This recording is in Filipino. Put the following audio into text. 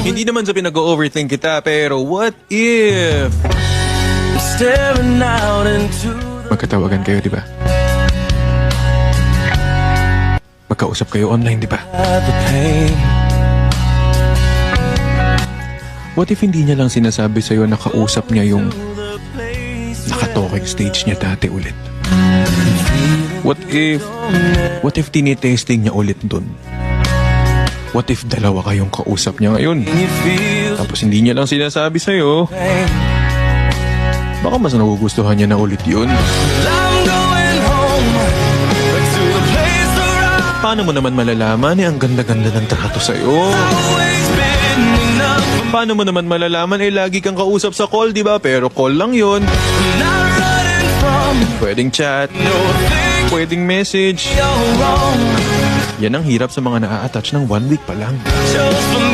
Hindi naman sa pinag-overthink kita, pero what if Staring out into magkatawagan kayo, di ba? Magkausap kayo online, di ba? the pain. What if hindi niya lang sinasabi sa'yo na kausap niya yung naka-talking stage niya dati ulit? What if tinitesting niya ulit dun? What if dalawa kayong kausap niya ngayon? You feel Tapos hindi niya lang sinasabi sa'yo, pain. baka mas nagugustuhan niya na ulit yun. I'm going home back to the place where I've Paano mo naman malalaman ang ganda-ganda ng trato sa'yo? always been enough. Paano mo naman malalaman lagi kang kausap sa call, di ba? Pero call lang yun. Not running from Pwedeng chat, no thing pwedeng message. you're wrong. Yan ang hirap sa mga naa-attach ng 1 week pa lang. Just for